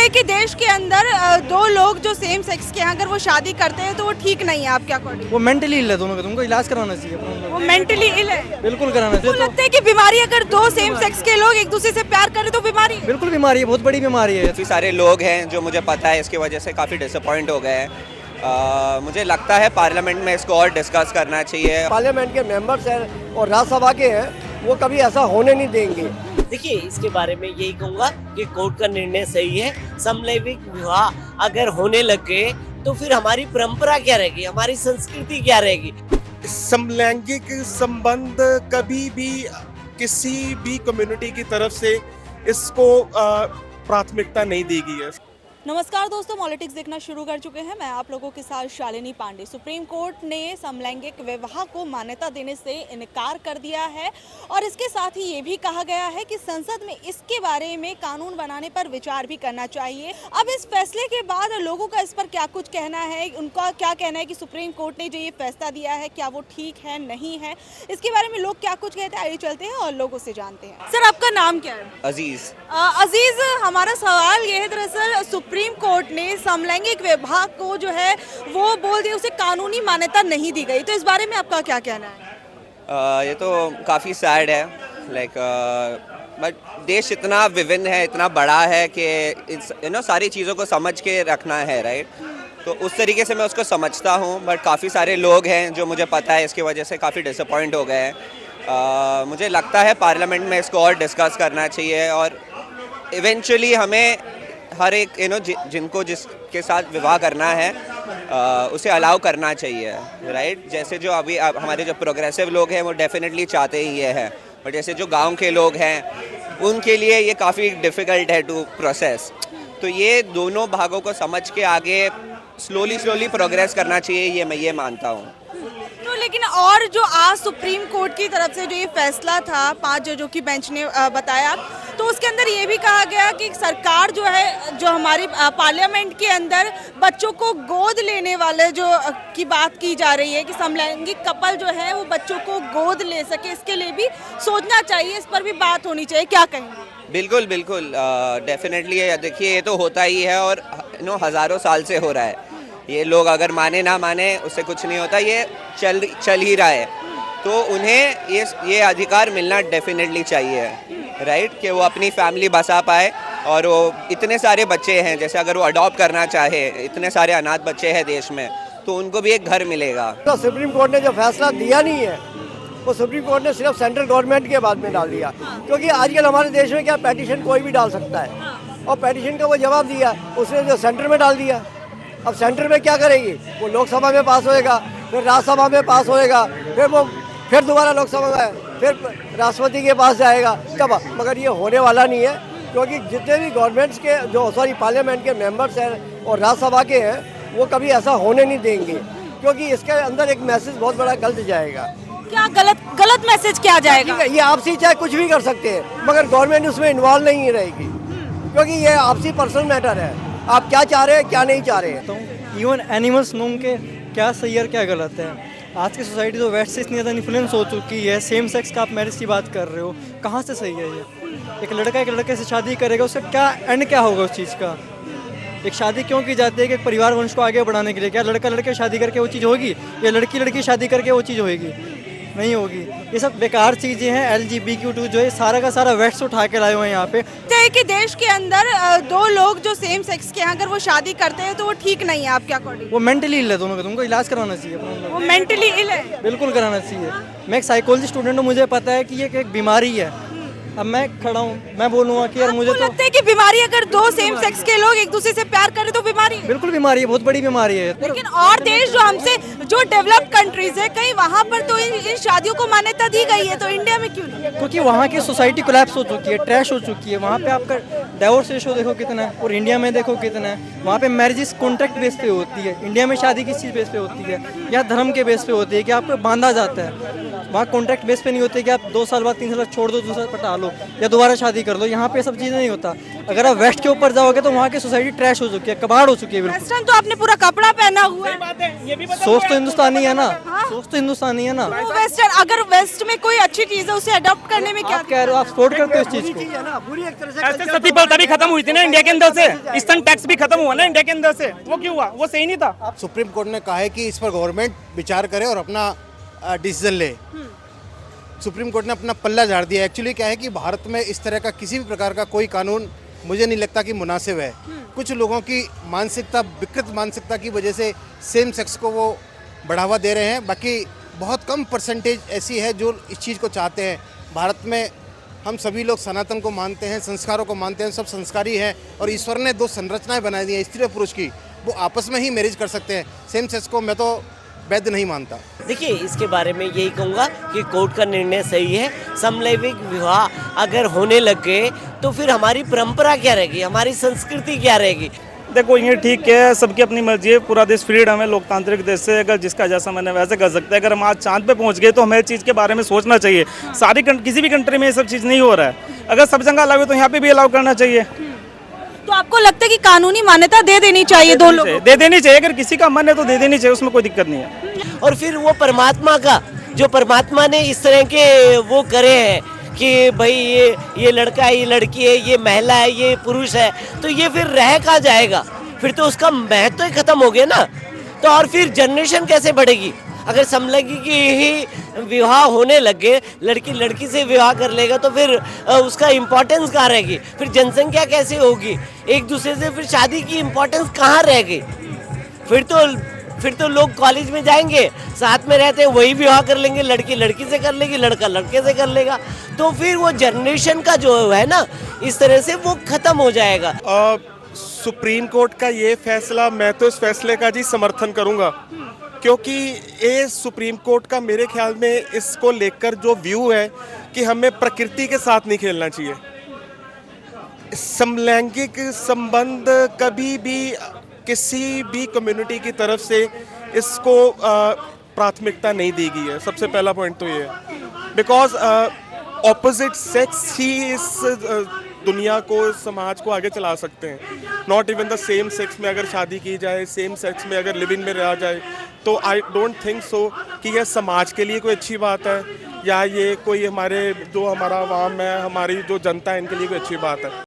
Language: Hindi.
है कि देश के अंदर दो लोग जो सेम सेक्स के हैं अगर वो शादी करते हैं तो वो ठीक नहीं है आपके अकॉर्डिंग? वो मेंटली इल है दोनों का, तुमको इलाज कराना चाहिए वो मेंटली इल है? बिल्कुल कराना तो चाहिए। लगता है कि बीमारी, अगर दो सेम सेक्स के लोग एक दूसरे से प्यार करें तो बीमारी है? बिल्कुल बीमारी है, बहुत बड़ी बीमारी है। काफ़ी सारे लोग हैं जो मुझे पता है इसकी वजह से काफ़ी डिसअपॉइंट हो गए हैं। मुझे लगता है पार्लियामेंट में इसको और डिस्कस करना चाहिए। पार्लियामेंट के मेंबर्स हैं और राज्यसभा के हैं, वो कभी ऐसा होने नहीं देंगे। देखिए, इसके बारे में यही कहूँगा कि कोर्ट का निर्णय सही है। समलैंगिक विवाह अगर होने लग गए तो फिर हमारी परंपरा क्या रहेगी, हमारी संस्कृति क्या रहेगी? समलैंगिक संबंध कभी भी किसी भी कम्युनिटी की तरफ से इसको प्राथमिकता नहीं दी गई है। नमस्कार दोस्तों, पॉलिटिक्स देखना शुरू कर चुके हैं। मैं आप लोगों के साथ शालिनी पांडे। सुप्रीम कोर्ट ने समलैंगिक विवाह को मान्यता देने से इनकार कर दिया है और इसके साथ ही ये भी कहा गया है कि संसद में इसके बारे में कानून बनाने पर विचार भी करना चाहिए। अब इस फैसले के बाद लोगों का इस पर क्या कुछ कहना है, उनका क्या कहना है कि सुप्रीम कोर्ट ने जो ये फैसला दिया है क्या वो ठीक है, नहीं है, इसके बारे में लोग क्या कुछ कहते हैं, आइए चलते हैं और लोगों से जानते हैं। सर, आपका नाम क्या है? अजीज़। अजीज, हमारा सवाल ये है, दरअसल सुप्रीम कोर्ट ने समलैंगिक विवाह को जो है वो बोल दिया, उसे कानूनी मान्यता नहीं दी गई, तो इस बारे में आपका क्या कहना है? ये तो काफ़ी सैड है। बट देश इतना विभिन्न है, इतना बड़ा है कि सारी चीज़ों को समझ के रखना है, राइट? तो उस तरीके से मैं उसको समझता हूँ। बट काफ़ी सारे लोग हैं जो मुझे पता है इसकी वजह से काफ़ी डिसअपॉइंट हो गए हैं। मुझे लगता है पार्लियामेंट में इसको और डिस्कस करना चाहिए और इवेंचुअली हमें हर एक जिनको जिसके साथ विवाह करना है उसे अलाउ करना चाहिए, राइट? जैसे जो अभी हमारे जो प्रोग्रेसिव लोग हैं वो डेफिनेटली चाहते ही ये है, और जैसे जो गांव के लोग हैं उनके लिए ये काफ़ी डिफ़िकल्ट है टू प्रोसेस। तो ये दोनों भागों को समझ के आगे स्लोली प्रोग्रेस करना चाहिए, ये मैं ये मानता हूँ। तो लेकिन और जो आज सुप्रीम कोर्ट की तरफ से जो ये फैसला था 5 जजों की बेंच ने बताया, तो उसके अंदर ये भी कहा गया कि सरकार जो है, जो हमारी पार्लियामेंट के अंदर बच्चों को गोद लेने वाले जो की बात की जा रही है कि समलैंगिक कपल जो है वो बच्चों को गोद ले सके, इसके लिए भी सोचना चाहिए, इस पर भी बात होनी चाहिए, क्या कहेंगे? बिल्कुल डेफिनेटली। देखिए, ये तो होता ही है और हज़ारों साल से हो रहा है। ये लोग अगर माने ना माने उससे कुछ नहीं होता, ये चल ही रहा है। तो उन्हें ये अधिकार मिलना डेफिनेटली चाहिए, राइट? कि वो अपनी फैमिली बसा पाए। और वो इतने सारे बच्चे हैं, जैसे अगर वो अडॉप्ट करना चाहे, इतने सारे अनाथ बच्चे हैं देश में, तो उनको भी एक घर मिलेगा। तो सुप्रीम कोर्ट ने जो फैसला दिया नहीं है वो सुप्रीम कोर्ट ने सिर्फ सेंट्रल गवर्नमेंट के बाद में डाल दिया, क्योंकि आजकल हमारे देश में क्या पेटिशन कोई भी डाल सकता है, और पेटिशन का वो जवाब दिया उसने जो सेंटर में डाल दिया। अब सेंटर में क्या करेगी? वो लोकसभा में पास होएगा, फिर राज्यसभा में पास होएगा, फिर दोबारा लोकसभा में, फिर राष्ट्रपति के पास जाएगा तब। मगर ये होने वाला नहीं है, क्योंकि जितने भी गवर्नमेंट्स के पार्लियामेंट के मेंबर्स हैं और राज्यसभा के हैं, वो कभी ऐसा होने नहीं देंगे, क्योंकि इसके अंदर एक मैसेज बहुत बड़ा गलत जाएगा। क्या गलत मैसेज क्या जाएगा? ये आपसी चाहे कुछ भी कर सकते हैं, मगर गवर्नमेंट उसमें इन्वॉल्व नहीं रहेगी, क्योंकि ये आपसी पर्सनल मैटर है। आप क्या चाह रहे हैं, क्या नहीं चाह रहे हैं। तो इवन एनिमल्स नोम के क्या सही और क्या गलत है। आज की सोसाइटी तो वेस्ट से इतनी ज़्यादा इन्फ्लुएंस हो चुकी है, सेम सेक्स का आप मैरिज की बात कर रहे हो, कहाँ से सही है ये? एक लड़का एक लड़के से शादी करेगा, उसका क्या एंड क्या होगा उस चीज़ का? एक शादी क्यों की जाती है कि एक परिवार वंश को आगे बढ़ाने के लिए। क्या लड़का लड़के शादी करके वो चीज़ होगी, या लड़की लड़की शादी करके वो चीज़ होगी? नहीं होगी। ये सब बेकार चीज़ें हैं। LGBTQ जो है सारा का सारा वेस्ट उठा के लाए हुए हैं यहाँ पे। है कि देश के अंदर दो लोग जो सेम सेक्स के हैं अगर वो शादी करते हैं तो वो ठीक नहीं है आपके अकॉर्डिंग? वो मेंटली इल है दोनों का, तुमको इलाज कराना चाहिए। वो मेंटली इल है? बिल्कुल कराना चाहिए। मैं एक साइकोलॉजी स्टूडेंट हूँ, मुझे पता है कि ये एक बीमारी है। अब मैं खड़ा हूँ, मैं बोलूँगा कि यार मुझे तो लगता है कि बीमारी, अगर दो सेम सेक्स के लोग एक दूसरे से प्यार करें तो बीमारी है? बिल्कुल बीमारी है, बहुत बड़ी बीमारी है। लेकिन और देश जो हमसे, जो डेवलप्ड कंट्रीज है, कहीं वहाँ पर तो इन शादियों को मान्यता दी गई है, तो इंडिया में क्यों नहीं? क्योंकि वहाँ की सोसाइटी कोलैप्स हो चुकी है, ट्रैश हो चुकी है। वहाँ पे आपका डाइवोर्स रेशो देखो कितना है, और इंडिया में देखो कितना है। वहाँ पे मैरिजेस कॉन्ट्रैक्ट बेस पे होती है, इंडिया में शादी किस चीज़ बेस पे होती है, या धर्म के बेस पे होती है कि आपको बांधा जाता है। वहाँ कॉन्ट्रैक्ट बेस पे नहीं होते कि आप 2 साल बाद 3 साल बाद छोड़ दो, दूसरा पटा लो या दोबारा शादी कर लो। यहाँ पे सब चीज़ें नहीं होता। अगर आप वेस्ट के ऊपर जाओगे तो वहाँ की सोसाइटी ट्रैश हो चुकी है, कबाड़ हो हो चुकी है बिल्कुल। वेस्टर्न तो आपने पूरा कपड़ा पहना हुआ है, सोच तो हिंदुस्तानी है ना, सोच तो हिंदुस्तानी है ना। वो वेस्टर्न, अगर वेस्ट में कोई अच्छी चीज है उसे अडॉप्ट करने में क्या आप कह रहे हो, आप सपोर्ट करते हो इस चीज बुरी को? चीज है ना, बुरी एक तरह से ऐसे culture सती को प्रथा भी खत्म हुई थी ना इंडिया के अंदर से, स्तन टैक्स भी खत्म हुआ ना इंडिया के अंदर से, वो क्यों हुआ? वो सही नहीं था। सुप्रीम कोर्ट ने कहा है कि इस पर गवर्नमेंट विचार करे और अपना डिसीजन ले। सुप्रीम कोर्ट ने अपना पल्ला झाड़ दिया। एक्चुअली क्या है कि भारत में इस तरह का किसी भी प्रकार का कोई कानून मुझे नहीं लगता कि मुनासिब है। कुछ लोगों की मानसिकता, विकृत मानसिकता की वजह से सेम सेक्स को वो बढ़ावा दे रहे हैं। बाकी बहुत कम परसेंटेज ऐसी है जो इस चीज़ को चाहते हैं। भारत में हम सभी लोग सनातन को मानते हैं, संस्कारों को मानते हैं, सब संस्कारी हैं और ईश्वर ने दो संरचनाएं बनाई दी हैं स्त्री और पुरुष की, वो आपस में ही मैरिज कर सकते हैं। सेम सेक्स को मैं तो वैध नहीं मानता। देखिए, इसके बारे में यही कहूँगा कि कोर्ट का निर्णय सही है। समलैंगिक विवाह अगर होने लग गए तो फिर हमारी परंपरा क्या रहेगी, हमारी संस्कृति क्या रहेगी? देखो ये ठीक है, सबकी अपनी मर्जी है, पूरा देश फ्रीडम है, लोकतांत्रिक देश है, अगर जिसका जैसा मन है वैसे कर सकते हैं। अगर हम आज चांद पे पहुंच गए तो हमें चीज़ के बारे में सोचना चाहिए। किसी भी कंट्री में ये सब चीज़ नहीं हो रहा है। अगर सब जगह अलाउ है तो यहाँ पे भी अलाउ करना चाहिए। तो आपको लगता है कि कानूनी मान्यता दे देनी चाहिए दो लोगों दे देनी चाहिए, अगर किसी का मन है तो दे देनी चाहिए, उसमें कोई दिक्कत नहीं है। और फिर वो परमात्मा का, जो परमात्मा ने इस तरह के वो करे हैं कि भाई ये लड़का है, ये लड़की है, ये महिला है, ये पुरुष है, तो ये फिर रह कहाँ जाएगा? फिर तो उसका महत्व ही खत्म हो गया ना। तो और फिर जनरेशन कैसे बढ़ेगी? अगर समलैंगिक ही विवाह होने लगे, लड़की लड़की से विवाह कर लेगा तो फिर उसका इम्पोर्टेंस कहाँ रहेगी? फिर जनसंख्या कैसे होगी? एक दूसरे से फिर शादी की इम्पोर्टेंस कहाँ रहेगी? फिर तो लोग कॉलेज में जाएंगे, साथ में रहते हैं, वही विवाह कर लेंगे, लड़की लड़की से कर लेगी, लड़का लड़के से कर लेगा। तो फिर वो जनरेशन का जो है ना, इस तरह से वो खत्म हो जाएगा। सुप्रीम कोर्ट का ये फैसला, मैं तो इस फैसले का जी समर्थन करूंगा, क्योंकि ये सुप्रीम कोर्ट का मेरे ख्याल में इसको लेकर जो व्यू है कि हमें प्रकृति के साथ नहीं खेलना चाहिए। समलैंगिक संबंध कभी भी किसी भी कम्युनिटी की तरफ से इसको प्राथमिकता नहीं दी गई है। सबसे पहला पॉइंट तो ये है, बिकॉज ऑपोजिट सेक्स ही इस दुनिया को, इस समाज को आगे चला सकते हैं। Not even the same sex में अगर शादी की जाए, सेम सेक्स में अगर लिविंग में रहा जाए, तो आई डोंट थिंक सो कि यह समाज के लिए कोई अच्छी बात है या ये कोई हमारा आवाम है, हमारी जो जनता है, इनके लिए कोई अच्छी बात है।